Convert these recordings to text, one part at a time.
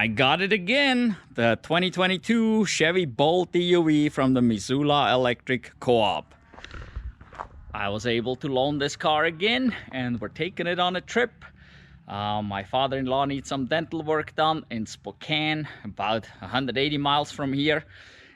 I got it again, the 2022 Chevy Bolt EUV from the Missoula Electric Co-op. I was able to loan this car again, and we're taking it on a trip. My father-in-law needs some dental work done in Spokane, about 180 miles from here.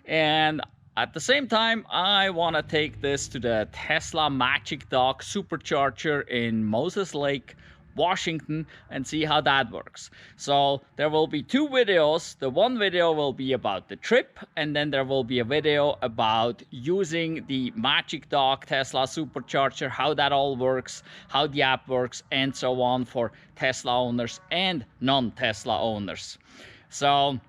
And at the same time, I want to take this to the Tesla Magic Dock Supercharger in Moses Lake, Washington, and see how that works. So there will be two videos. The one video will be about the trip, and then there will be a video about using the Magic Dock Tesla Supercharger, how that all works, how the app works, and so on for Tesla owners and non-Tesla owners. So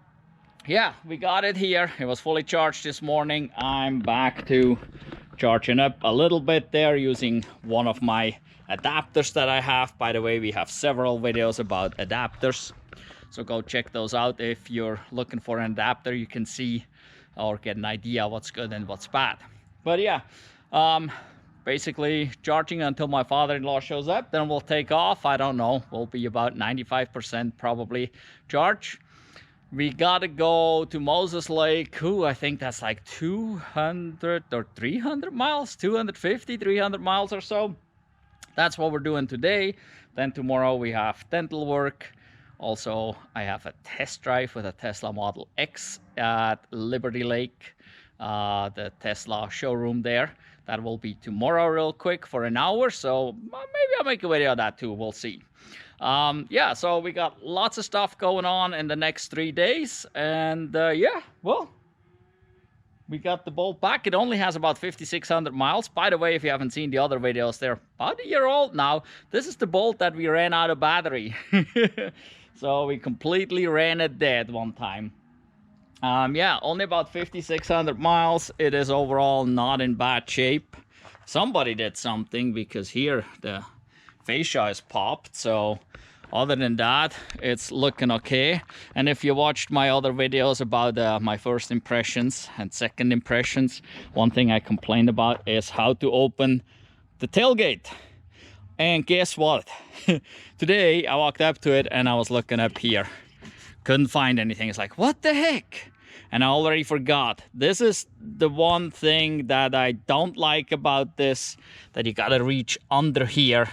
yeah, we got it here. It was fully charged this morning. I'm back to charging up a little bit there using one of my adapters that I have. By the way, we have several videos about adapters, so go check those out. If you're looking for an adapter, you can see or get an idea what's good and what's bad. But yeah, basically charging until my father-in-law shows up, then we'll take off. I don't know, we'll be about 95% probably charged. We gotta go to Moses Lake. I think that's like 200 or 300 miles, 250, 300 miles or so. That's what we're doing today. Then tomorrow we have dental work. Also, I have a test drive with a Tesla Model X at Liberty Lake, the Tesla showroom there. That will be tomorrow real quick for an hour. So maybe I'll make a video of that too. We'll see. Yeah, so we got lots of stuff going on in the next 3 days. And yeah, well, we got the Bolt back. It only has about 5,600 miles. By the way, if you haven't seen the other videos, they're about a year old now. This is the Bolt that we ran out of battery. So we completely ran it dead one time. Yeah, only about 5,600 miles. It is overall not in bad shape. Somebody did something because here the fascia is popped. So other than that, it's looking okay. And if you watched my other videos about my first impressions and second impressions, one thing I complained about is how to open the tailgate. And guess what? Today I walked up to it and I was looking up here. Couldn't find anything. It's like, what the heck? And I already forgot. This is the one thing that I don't like about this, that you gotta reach under here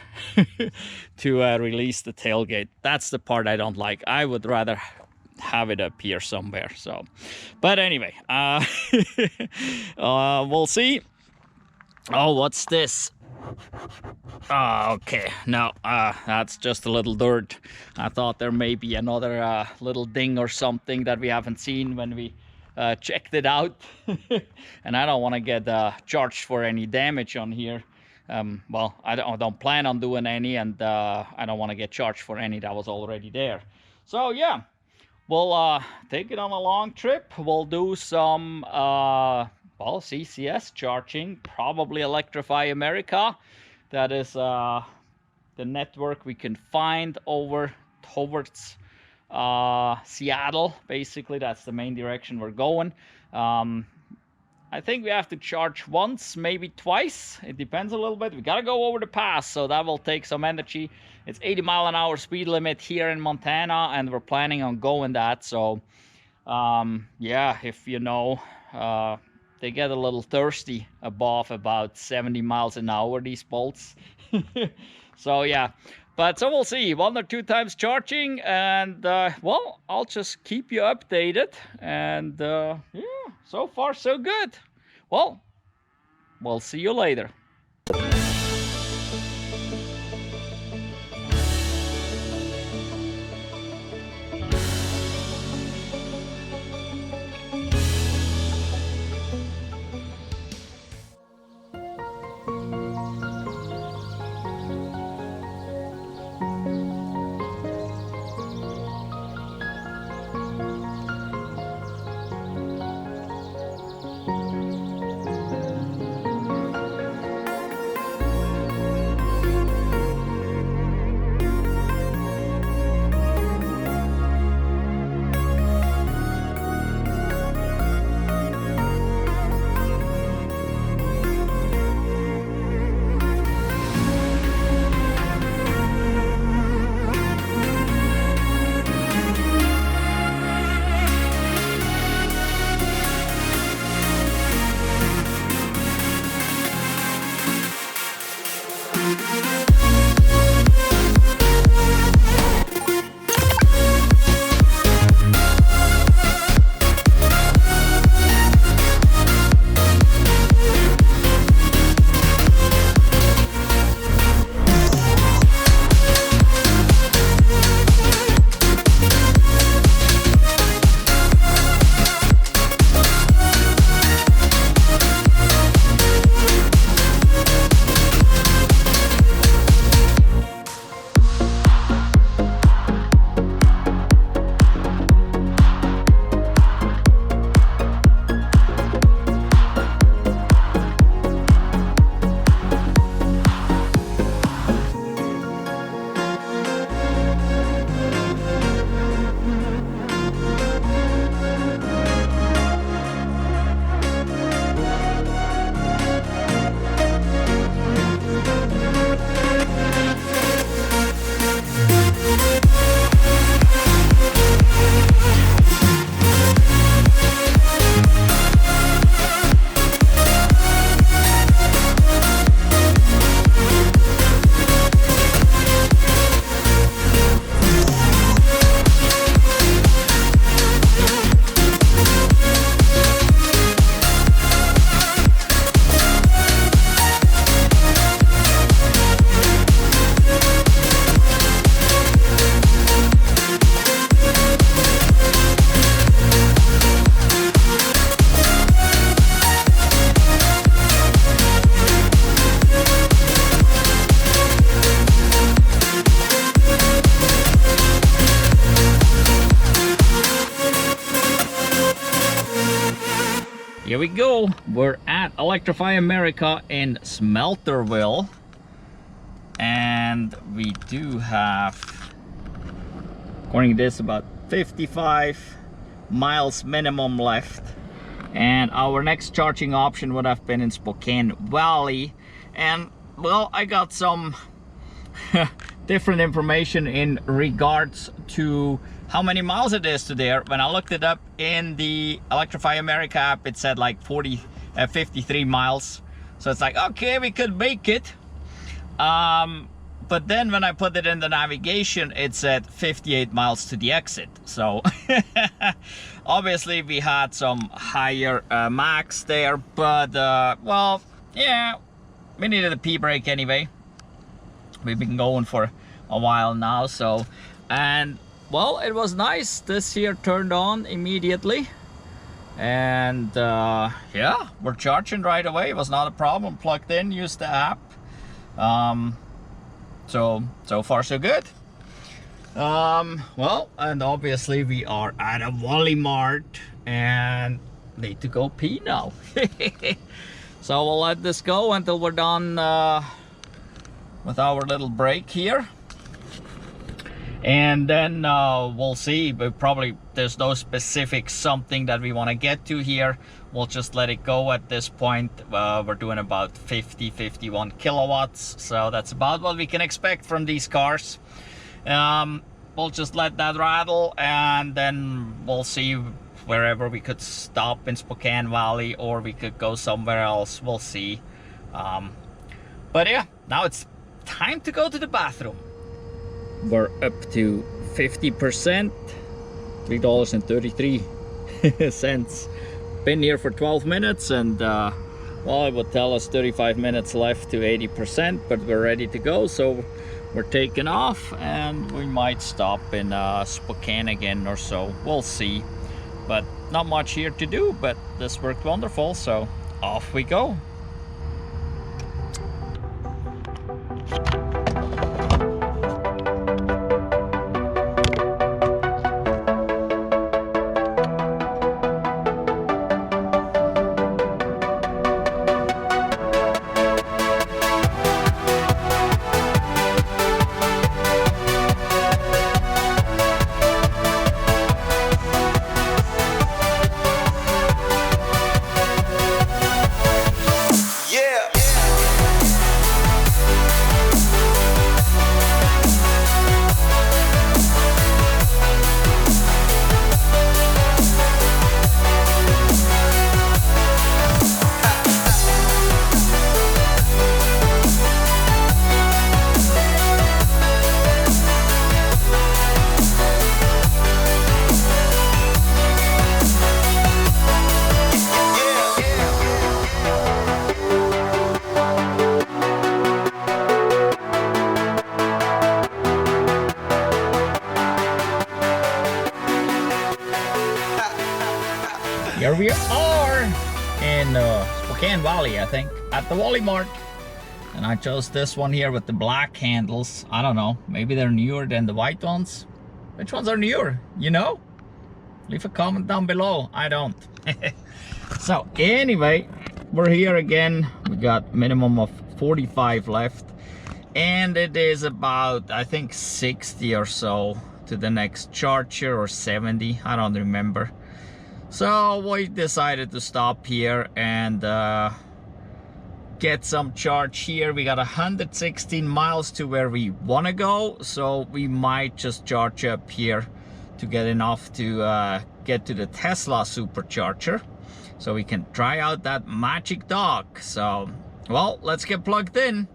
to release the tailgate. That's the part I don't like. I would rather have it up here somewhere. So, but anyway, we'll see. Oh, what's this? Okay, no, that's just a little dirt. I thought there may be another little ding or something that we haven't seen when we checked it out. And I don't want to get charged for any damage on here. Well, I don't plan on doing any, and I don't want to get charged for any that was already there. So yeah, we'll take it on a long trip. We'll do some well, CCS charging, probably Electrify America. That is the network we can find over towards Seattle. Basically, that's the main direction we're going. I think we have to charge once, maybe twice. It depends a little bit. We got to go over the pass, so that will take some energy. It's 80-mile-an-hour speed limit here in Montana, and we're planning on going that. So yeah, if you know, they get a little thirsty above about 70 miles an hour, these Bolts. So yeah, but so we'll see, 1 or 2 times charging, and well, I'll just keep you updated. And yeah, so far so good. Well, we'll see you later. Here we go. We're at Electrify America in Smelterville. And we do have, according to this, about 55 miles minimum left. And our next charging option would have been in Spokane Valley. And well, I got some different information in regards to how many miles it is to there. When I looked it up in the Electrify America app, it said like 53 miles. So it's like, okay, we could make it. But then when I put it in the navigation, it said 58 miles to the exit. So obviously we had some higher max there, but well, yeah, we needed a P brake anyway. We've been going for a while now, so, and well, it was nice. This here turned on immediately, and yeah, we're charging right away. It was not a problem. Plugged in, used the app. So far so good. Well, and obviously we are at a Walmart and need to go pee now. So we'll let this go until we're done with our little break here, and then we'll see. But probably there's no specific something that we want to get to here. We'll just let it go at this point. We're doing about 51 kilowatts, so that's about what we can expect from these cars. We'll just let that rattle, and then we'll see wherever we could stop in Spokane Valley, or we could go somewhere else. We'll see. But yeah, now it's time to go to the bathroom. We're up to 50%, $3.33. Been here for 12 minutes, and well, it would tell us 35 minutes left to 80%, but we're ready to go. So we're taking off, and we might stop in Spokane again or so. We'll see, but not much here to do, but this worked wonderful, so off we go. Here we are in Spokane Valley, I think, at the Walmart. And I chose this one here with the black handles. I don't know, maybe they're newer than the white ones. Which ones are newer, you know? Leave a comment down below. I don't. So anyway, we're here again. We got minimum of 45 left. And it is about, I think, 60 or so to the next charger, or 70, I don't remember. So we decided to stop here and get some charge here. We got 116 miles to where we want to go, so we might just charge up here to get enough to get to the Tesla Supercharger, so we can try out that Magic Dock. So, well, let's get plugged in.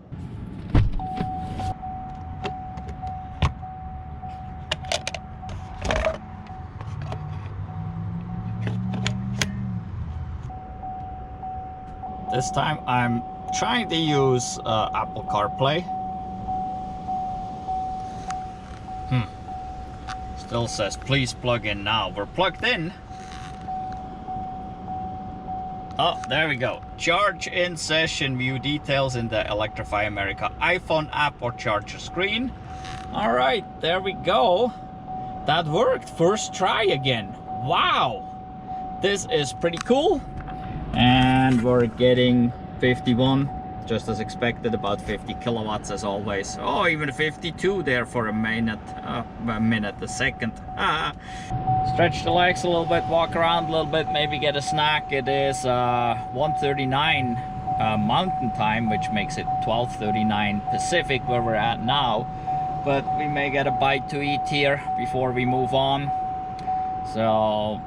This time I'm trying to use Apple CarPlay. Still says please plug in now. We're plugged in. Oh, there we go. Charge in session. View details in the Electrify America iPhone app or charger screen. All right, there we go. That worked. First try again. Wow. This is pretty cool. And we're getting 51, just as expected, about 50 kilowatts as always. Oh, even 52 there for a second. Stretch the legs a little bit, walk around a little bit, maybe get a snack. It is 1:39 mountain time, which makes it 12:39 Pacific where we're at now. But we may get a bite to eat here before we move on. So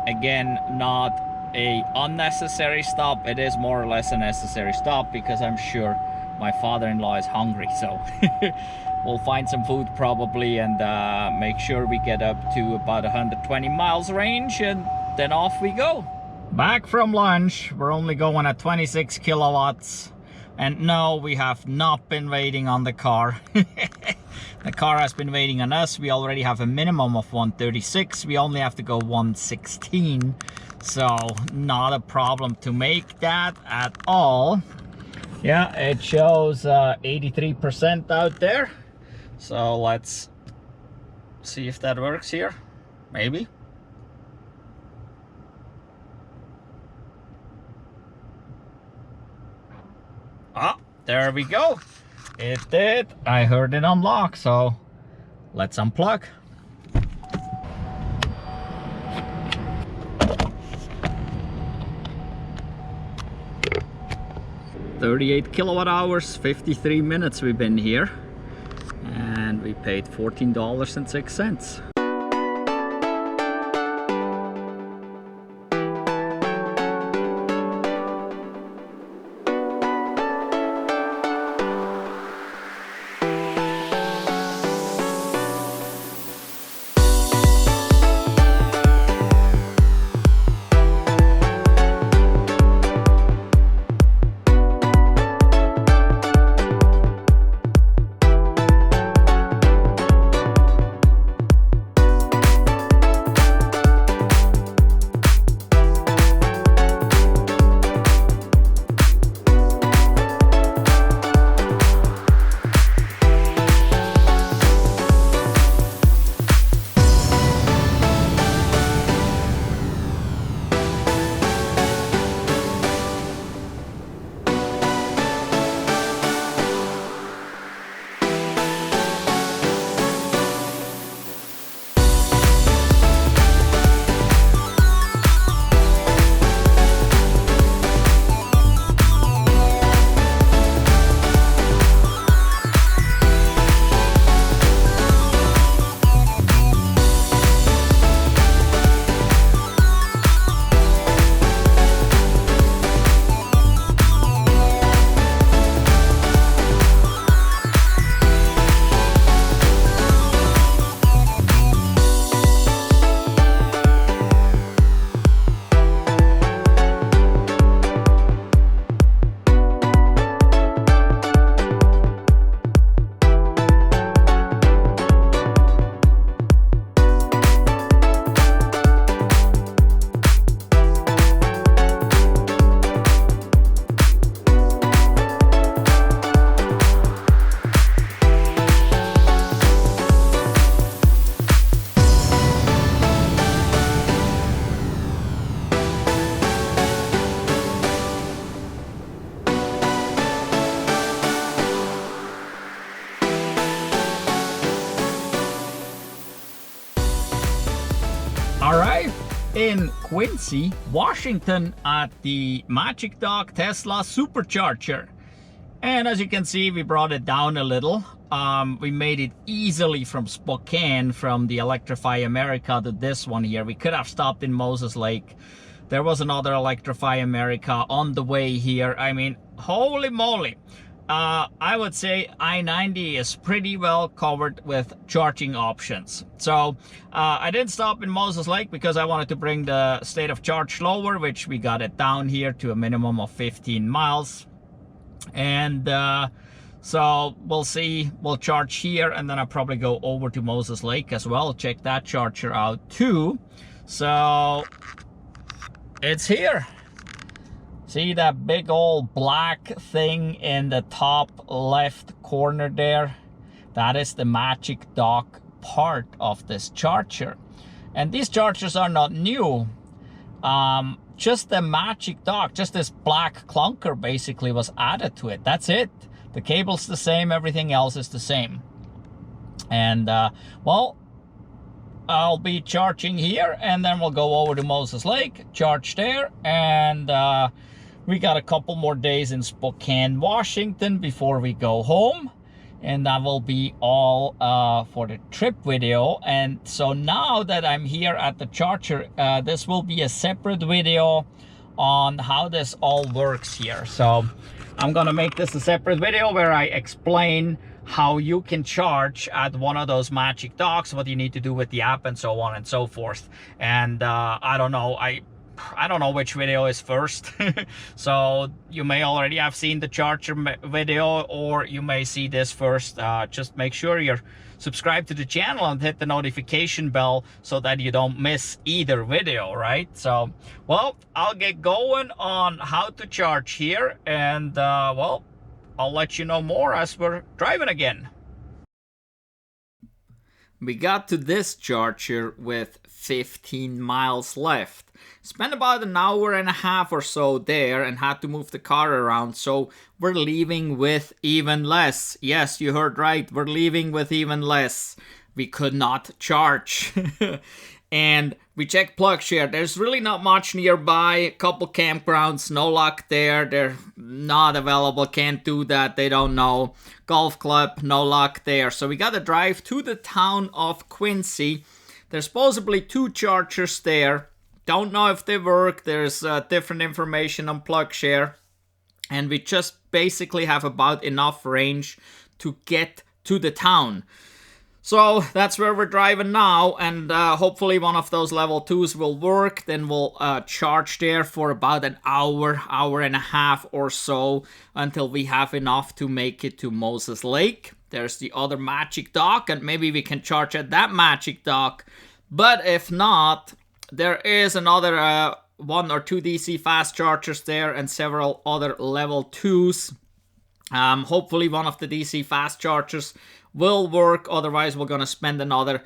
again, not a unnecessary stop. It is more or less a necessary stop because I'm sure my father-in-law is hungry. So we'll find some food probably and make sure we get up to about 120 miles range, and then off we go. Back from lunch. We're only going at 26 kilowatts. And no, we have not been waiting on the car. The car has been waiting on us. We already have a minimum of 136. We only have to go 116. So not a problem to make that at all. Yeah, it shows 83% out there. So let's see if that works here. Maybe. Ah, there we go. It did. I heard it unlock, so let's unplug. $38 kilowatt hours, 53 minutes we've been here, and we paid $14.06. Arrived in Quincy, Washington at the Magic Dock Tesla Supercharger. And as you can see, we brought it down a little. We made it easily from Spokane, from the Electrify America to this one here. We could have stopped in Moses Lake. There was another Electrify America on the way here. I mean, holy moly. I would say I-90 is pretty well covered with charging options. So I didn't stop in Moses Lake because I wanted to bring the state of charge lower, which we got it down here to a minimum of 15 miles. And so we'll see, we'll charge here, and then I'll probably go over to Moses Lake as well, check that charger out too. So it's here. See that big old black thing in the top left corner there? That is the Magic Dock part of this charger. And these chargers are not new. just the Magic Dock, just this black clunker basically was added to it. That's it. The cable's the same, everything else is the same. And well, I'll be charging here, and then we'll go over to Moses Lake, charge there, and we got a couple more days in Spokane, Washington before we go home. And that will be all for the trip video. And so now that I'm here at the charger, this will be a separate video on how this all works here. So I'm gonna make this a separate video where I explain how you can charge at one of those Magic Docks, what you need to do with the app, and so on and so forth. And I don't know, I don't know which video is first. So you may already have seen the charger video, or you may see this first. Just make sure you're subscribed to the channel and hit the notification bell so that you don't miss either video, right? So, well, I'll get going on how to charge here, and well, I'll let you know more as we're driving again. We got to this charger with 15 miles left. Spent about an hour and a half or so there and had to move the car around, so we're leaving with even less. Yes, you heard right, we're leaving with even less. We could not charge. And we checked PlugShare. There's really not much nearby. A couple campgrounds, no luck there. They're not available, can't do that, they don't know. Golf club, no luck there. So we gotta drive to the town of Quincy. There's supposedly 2 chargers there. Don't know if they work. There's different information on PlugShare. And we just basically have about enough range to get to the town. So that's where we're driving now, and hopefully one of those level 2s will work. Then we'll charge there for about an hour, hour and a half or so until we have enough to make it to Moses Lake. There's the other Magic Dock, and maybe we can charge at that Magic Dock. But if not, there is another 1 or 2 DC fast chargers there and several other level 2s. Hopefully one of the DC fast chargers will work, otherwise we're gonna spend another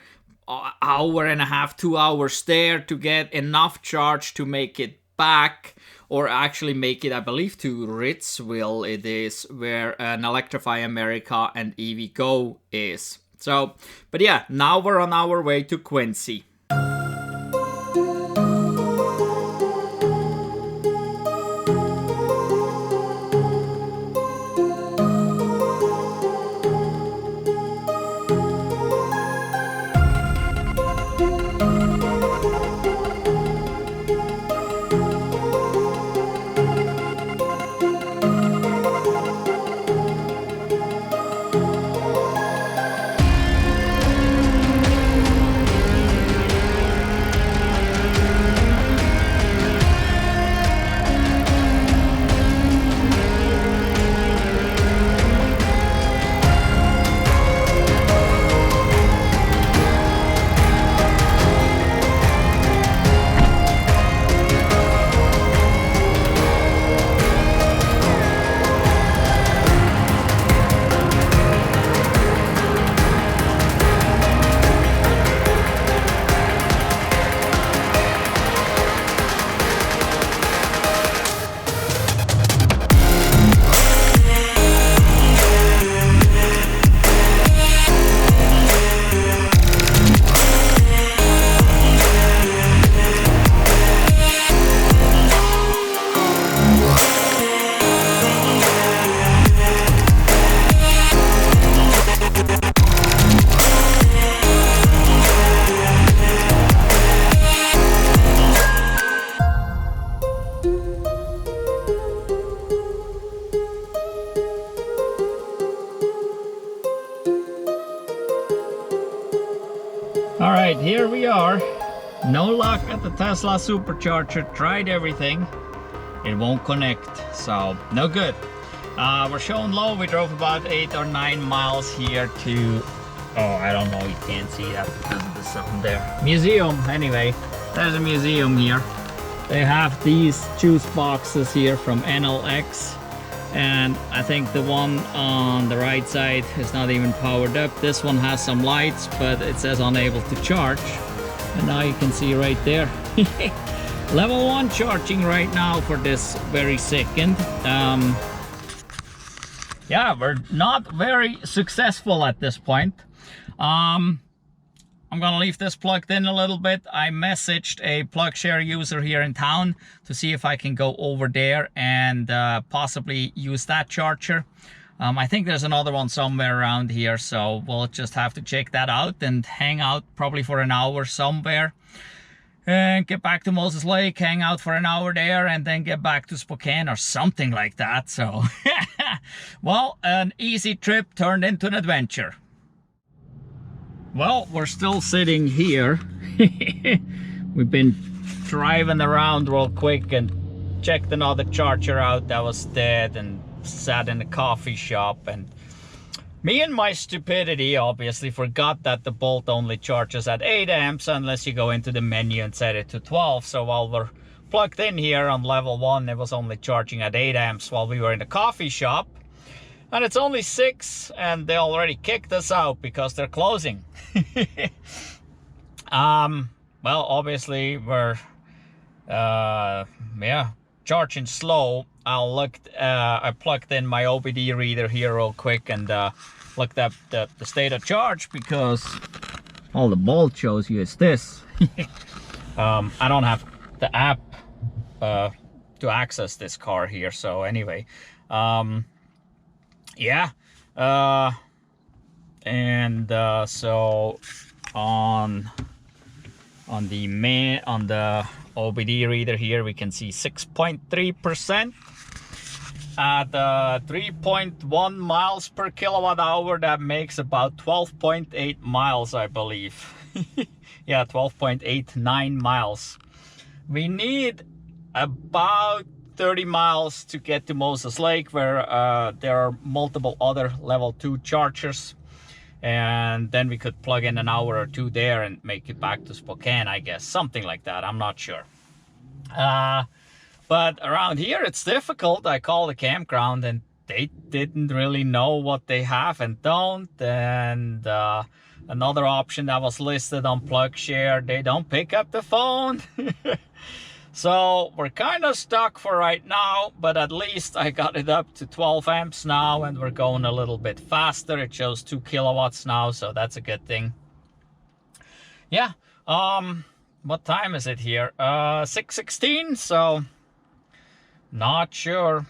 hour and a half, 2 hours there to get enough charge to make it back, or actually make it, I believe, to Ritzville it is, where an Electrify America and EVgo is. So, but yeah, now we're on our way to Quincy. Alright, here we are. No luck at the Tesla Supercharger. Tried everything. It won't connect, so no good. We're showing low. We drove about 8 or 9 miles here to, oh, I don't know, you can't see that because of the sun there. Museum, anyway. There's a museum here. They have these juice boxes here from enel. And I think the one on the right side is not even powered up. This one has some lights, but it says unable to charge. And now you can see right there. Level 1 charging right now for this very second. Yeah, we're not very successful at this point. I'm gonna leave this plugged in a little bit. I messaged a PlugShare user here in town to see if I can go over there and possibly use that charger. I think there's another one somewhere around here, so we'll just have to check that out and hang out probably for an hour somewhere. And get back to Moses Lake, hang out for an hour there, and then get back to Spokane or something like that. So, well, an easy trip turned into an adventure. Well, we're still sitting here. We've been driving around real quick and checked another charger out that was dead and sat in a coffee shop, and me and my stupidity obviously forgot that the Bolt only charges at 8 amps unless you go into the menu and set it to 12. So while we're plugged in here on level 1, it was only charging at 8 amps while we were in the coffee shop. And it's only 6 and they already kicked us out because they're closing. Well, obviously we're yeah, charging slow. I plugged in my OBD reader here real quick and looked up the state of charge, because all the Bolt shows you is this. I don't have the app to access this car here, so anyway, yeah, so on the OBD reader here we can see 6.3%. At 3.1 miles per kilowatt hour, that makes about 12.8 miles, I believe. Yeah, 12.89 miles. We need about 30 miles to get to Moses Lake, where there are multiple other level 2 chargers, and then we could plug in an hour or 2 there and make it back to Spokane, I guess, something like that. I'm not sure. But around here it's difficult. I called the campground and they didn't really know what they have and don't. And another option that was listed on PlugShare, they don't pick up the phone. So we're kind of stuck for right now, but at least I got it up to 12 amps now and we're going a little bit faster. It shows 2 kilowatts now, so that's a good thing. Yeah, what time is it here? 6:16, so not sure.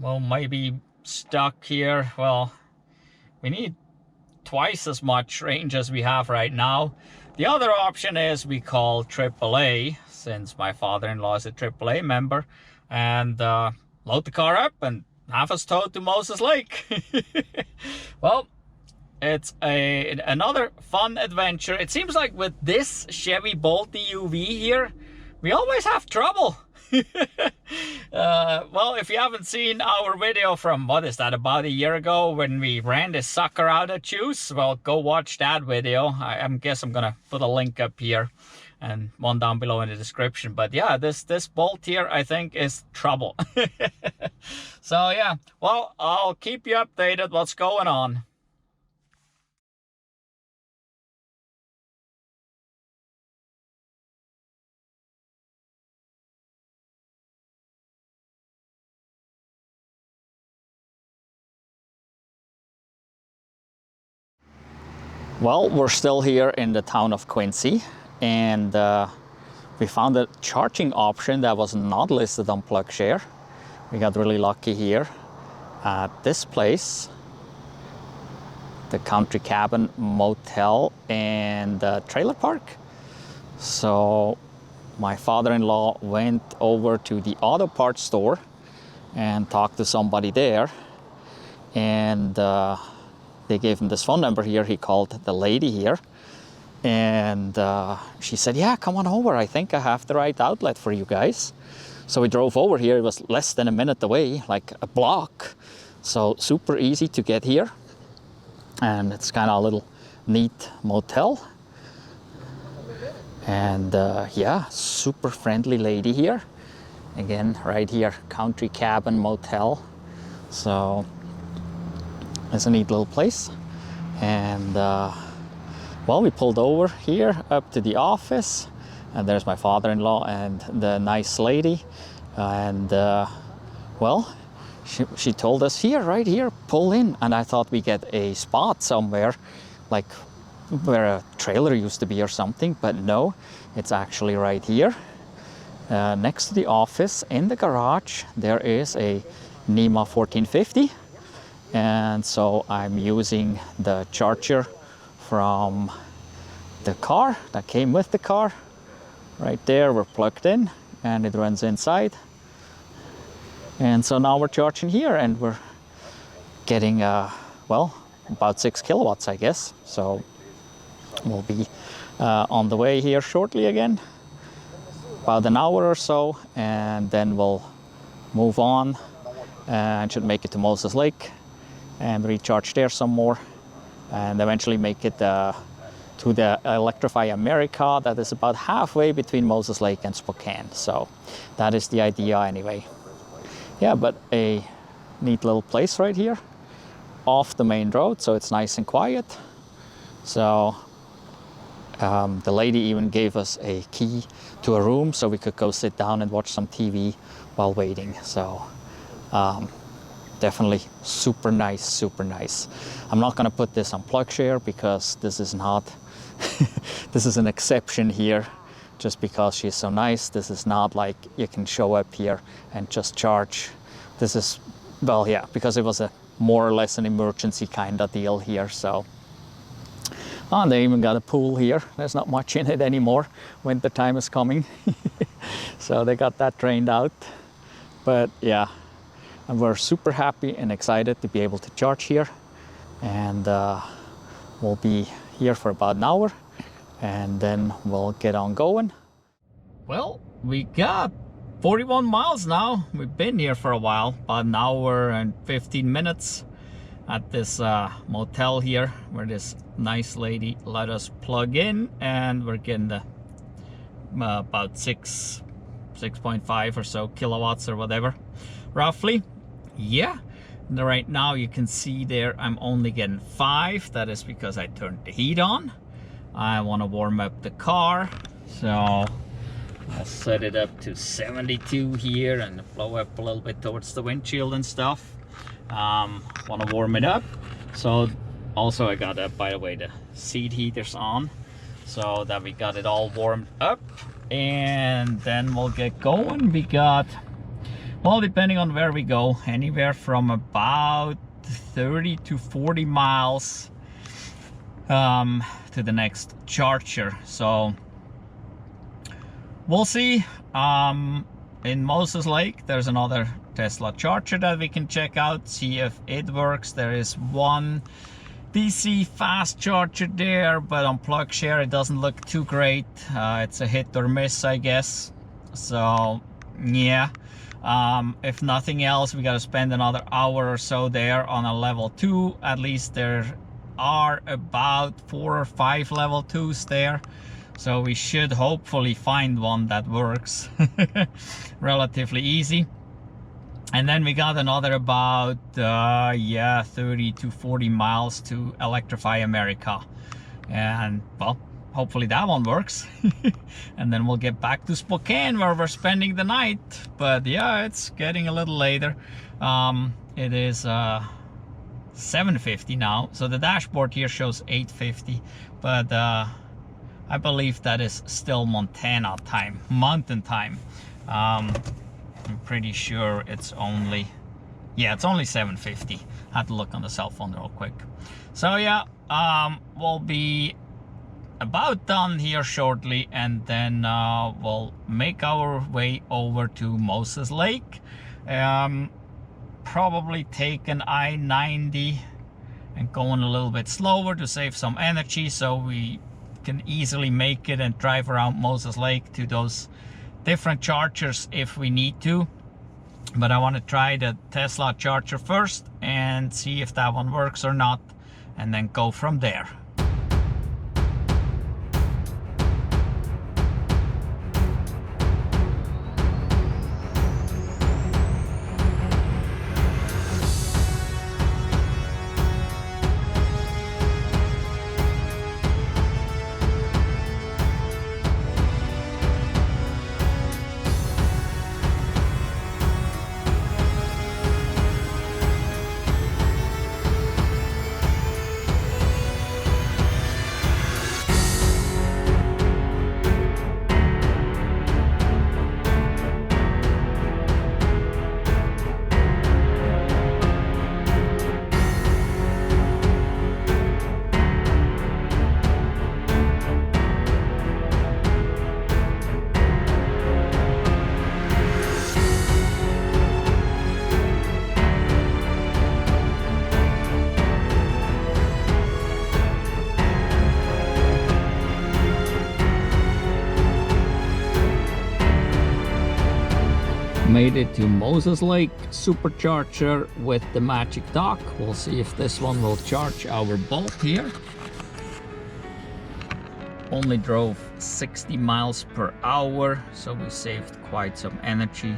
Well, maybe stuck here. Well, we need twice as much range as we have right now. The other option is we call AAA, since my father-in-law is a AAA member, and load the car up and have us towed to Moses Lake. Well, it's another fun adventure. It seems like with this Chevy Bolt EUV here, we always have trouble. Well, if you haven't seen our video from, what is that, about a year ago when we ran this sucker out of juice, well, go watch that video. I guess I'm gonna put a link up here and one down below in the description. But yeah, this Bolt here I think is trouble. So yeah, well, I'll keep you updated what's going on. Well, we're still here in the town of Quincy, and we found a charging option that was not listed on PlugShare. We got really lucky here at this place, the Country Cabin Motel and Trailer Park. So my father-in-law went over to the auto parts store and talked to somebody there, and they gave him this phone number here. He called the lady here, and she said, yeah, come on over. I think I have the right outlet for you guys. So we drove over here. It was less than a minute away, like a block. So super easy to get here. And it's kind of a little neat motel. And yeah, super friendly lady here. Again, right here, Country Cabin Motel. So it's a neat little place. And well, we pulled over here up to the office, And there's my father-in-law and the nice lady. And well, she told us here, right here, pull in. And I thought we get a spot somewhere, like where a trailer used to be or something, but no, it's actually right here. Next to the office in the garage, there is a NEMA 1450. And so I'm using the charger from the car that came with the car. Right there, we're plugged in and it runs inside. And so now we're charging here and we're getting, well, about 6 kilowatts, I guess. So we'll be on the way here shortly again, about an hour or so, and then we'll move on and should make it to Moses Lake and recharge there some more, and eventually make it to the Electrify America that is about halfway between Moses Lake and Spokane. So that is the idea anyway. Yeah, but a neat little place right here off the main road, so it's nice and quiet. So the lady even gave us a key to a room so we could go sit down and watch some TV while waiting. So definitely super nice, super nice. I'm not gonna put this on PlugShare because this is not, this is an exception here just because she's so nice. This is not like you can show up here and just charge. This is, well, yeah, because it was a more or less an emergency kind of deal here. So, oh, and they even got a pool here. There's not much in it anymore. Winter time is coming. So they got that drained out. But yeah, and we're super happy and excited to be able to charge here. And we'll be here for about an hour and then we'll get on going. Well, we got 41 miles now. We've been here for a while, about an hour and 15 minutes at this motel here where this nice lady let us plug in, and we're getting the about 6.5 or so kilowatts or whatever, roughly. Yeah, and right now you can see there I'm only getting 5. That is because I turned the heat on. I want to warm up the car, so I'll set it up to 72 here and blow up a little bit towards the windshield and stuff. Want to warm it up. So also I got, by the way, the seat heaters on so that we got it all warmed up, and then we'll get going. We got, well, depending on where we go, anywhere from about 30 to 40 miles to the next charger. So we'll see. In Moses Lake there's another Tesla charger that we can check out, see if it works. There is one DC fast charger there, but on PlugShare it doesn't look too great. It's a hit or miss, I guess. So yeah, if nothing else, we got to spend another hour or so there on a level 2. At least there are about 4 or 5 level 2s there, so we should hopefully find one that works. Relatively easy. And then we got another about 30 to 40 miles to Electrify America, and well, hopefully that one works. And then we'll get back to Spokane where we're spending the night. But yeah, it's getting a little later. It is 7:50 now, so the dashboard here shows 8:50, but I believe that is still Montana time, mountain time. I'm pretty sure it's only, yeah, it's only 7:50. I had to look on the cell phone real quick. So yeah, we'll be about done here shortly, and then we'll make our way over to Moses Lake. Probably take an I-90 and going a little bit slower to save some energy, so we can easily make it and drive around Moses Lake to those different chargers if we need to. But I want to try the Tesla charger first and see if that one works or not, and then go from there. Made it to Moses Lake Supercharger with the Magic Dock. We'll see if this one will charge our Bolt here. Only drove 60 miles per hour, so we saved quite some energy.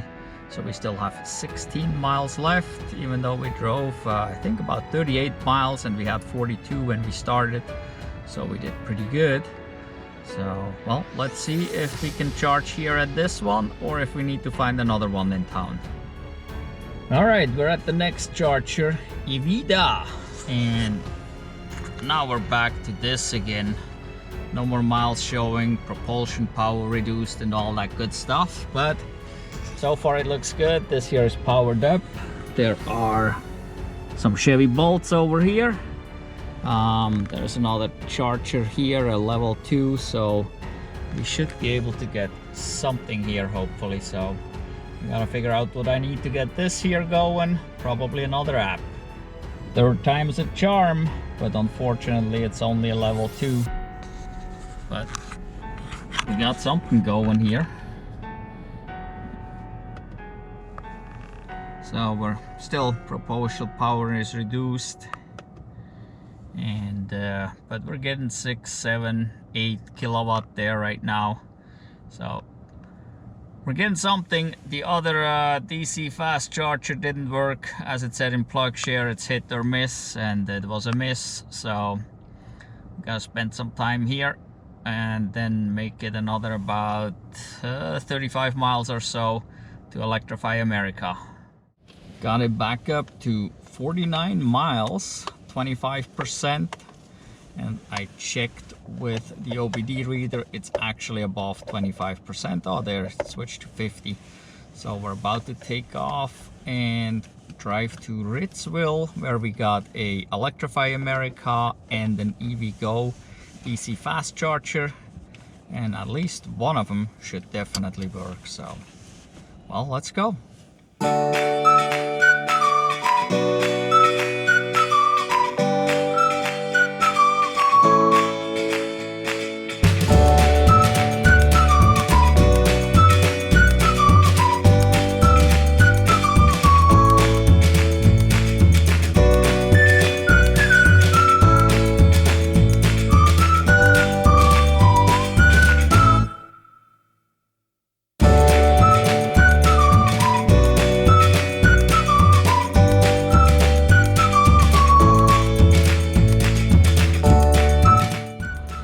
So we still have 16 miles left, even though we drove I think about 38 miles and we had 42 when we started. So we did pretty good. So, well, let's see if we can charge here at this one or if we need to find another one in town. All right, we're at the next charger, EVgo. And now we're back to this again. No more miles showing, propulsion power reduced and all that good stuff. But so far it looks good. This here is powered up. There are some Chevy Bolts over here. There's another charger here, a level 2, so we should be able to get something here hopefully. So I gotta figure out what I need to get this here going. Probably another app. Third time's a charm, but unfortunately it's only a level 2. But we got something going here. So we're still, propulsion power is reduced. And but we're getting 6, 7, 8 kilowatt there right now, so we're getting something. The other DC fast charger didn't work, as it said in plug share. It's hit or miss, and it was a miss, so we gotta spend some time here and then make it another about 35 miles or so to electrify America. Got it back up to 49 miles, 25%, and I checked with the OBD reader, it's actually above 25%. Oh, there, it switched to 50. So we're about to take off and drive to Ritzville, where we got a Electrify America and an EVgo DC fast charger, and at least one of them should definitely work. So, well, let's go.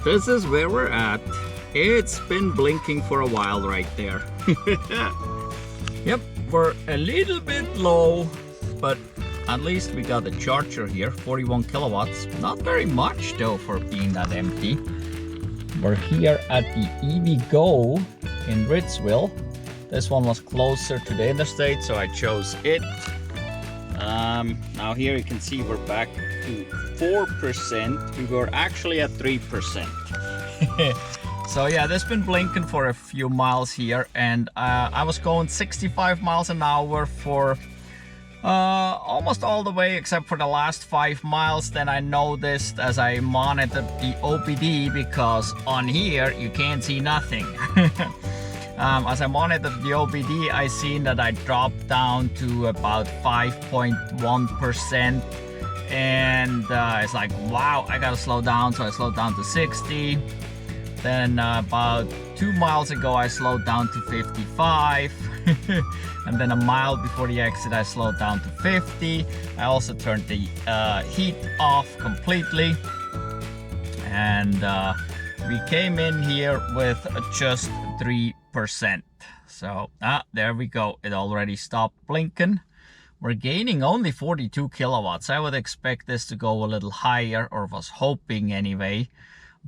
This is where we're at. It's been blinking for a while right there. Yep, we're a little bit low, but at least we got a charger here, 41 kilowatts. Not very much though for being that empty. We're here at the EVgo in Ritzville. This one was closer to the interstate, so I chose it. Now here you can see we're back to 4%. We were actually at 3%. So yeah, this been blinking for a few miles here, and I was going 65 miles an hour for almost all the way except for the last 5 miles. Then I noticed as I monitored the OBD, because on here you can't see nothing. As I monitored the OBD, I seen that I dropped down to about 5.1%, and it's like, wow, I gotta slow down. So I slowed down to 60. Then about 2 miles ago I slowed down to 55. And then a mile before the exit I slowed down to 50. I also turned the heat off completely, and we came in here with just 3%. So there we go, it already stopped blinking. We're gaining only 42 kilowatts. I would expect this to go a little higher, or was hoping anyway.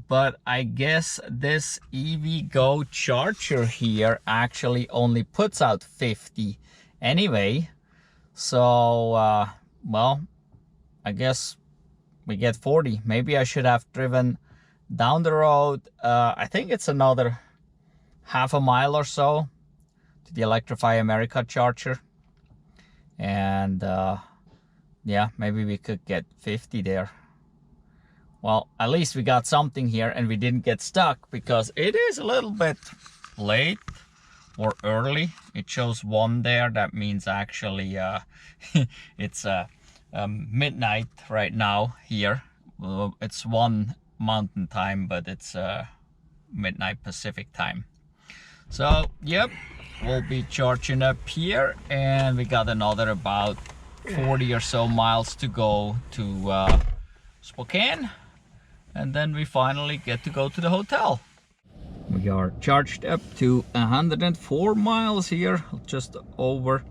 But I guess this EVgo charger here actually only puts out 50 anyway. So, well, I guess we get 40. Maybe I should have driven down the road. I think it's another half a mile or so to the Electrify America charger. And yeah, maybe we could get 50 there. Well, at least we got something here and we didn't get stuck, because it is a little bit late. or early. It shows 1 there. That means actually it's midnight right now here. It's 1 mountain time, but it's midnight Pacific time. So yep, we'll be charging up here, and we got another about 40 or so miles to go to Spokane, and then we finally get to go to the hotel. We are charged up to 104 miles here, just over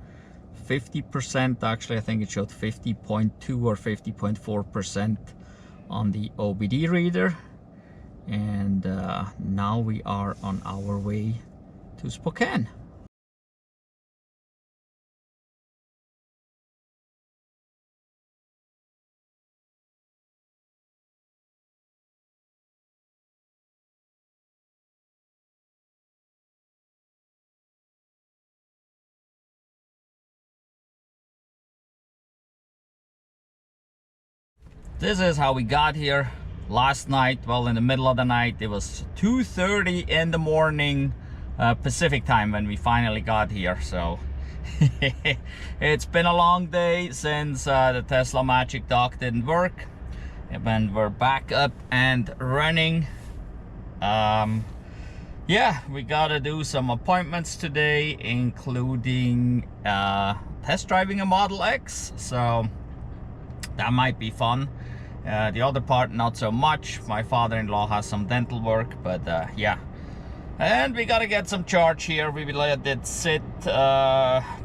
50%. Actually, I think it showed 50.2 or 50.4% on the OBD reader. And now we are on our way to Spokane. This is how we got here last night. Well, in the middle of the night. It was 2:30 in the morning Pacific time when we finally got here. So it's been a long day since the Tesla Magic Dock didn't work, and we're back up and running. Yeah, we gotta do some appointments today, including test driving a Model X, so that might be fun. The other part, not so much. My father-in-law has some dental work, but yeah. And we gotta get some charge here. We let it sit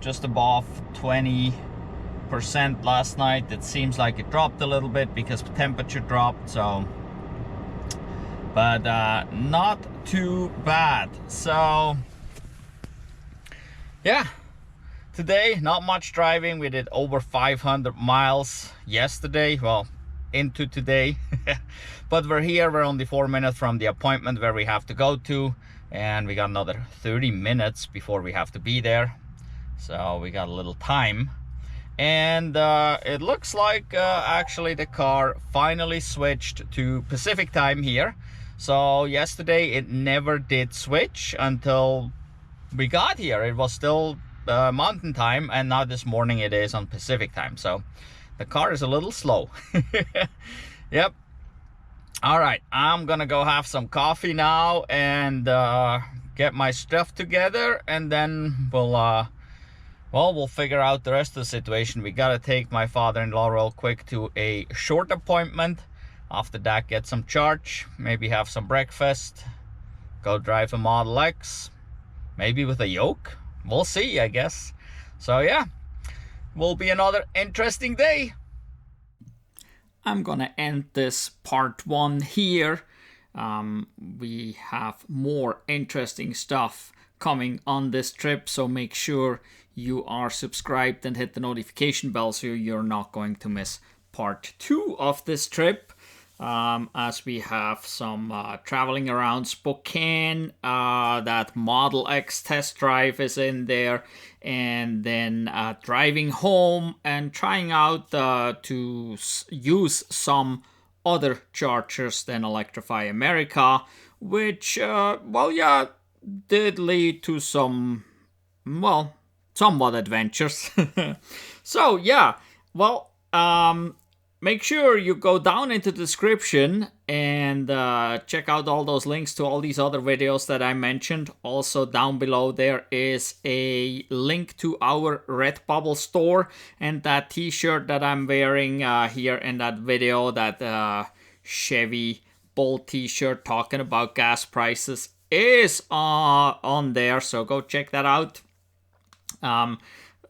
just above 20% last night. It seems like it dropped a little bit because the temperature dropped, so. But not too bad. So, yeah. Today, not much driving. We did over 500 miles yesterday. Well, into today. But we're here. We're only 4 minutes from the appointment where we have to go to. And we got another 30 minutes before we have to be there. So we got a little time. And it looks like actually the car finally switched to Pacific time here. So yesterday it never did switch until we got here. It was still mountain time, and now this morning it is on Pacific time. So the car is a little slow. Yep. All right, I'm gonna go have some coffee now and get my stuff together, and then we'll figure out the rest of the situation. We gotta take my father-in-law real quick to a short appointment. After that, get some charge, maybe have some breakfast, go drive a Model X, maybe with a yoke. We'll see, I guess. So yeah, will be another interesting day. I'm gonna end this part 1 here. We have more interesting stuff coming on this trip, so make sure you are subscribed and hit the notification bell so you're not going to miss part 2 of this trip. As we have some traveling around Spokane, that Model X test drive is in there, and then driving home and trying out to use some other chargers than Electrify America, which, well, yeah, did lead to some, well, somewhat adventures. So, yeah, well, make sure you go down into the description and check out all those links to all these other videos that I mentioned. Also down below there is a link to our Redbubble store, and that t-shirt that I'm wearing here in that video, that Chevy Bolt t-shirt talking about gas prices, is on there, so go check that out.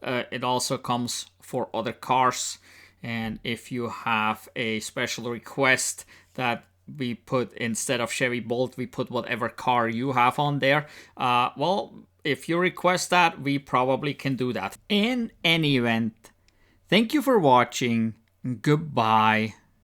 It also comes for other cars. And if you have a special request that we put, instead of Chevy Bolt, we put whatever car you have on there, well, if you request that, we probably can do that. In any event, thank you for watching. Goodbye.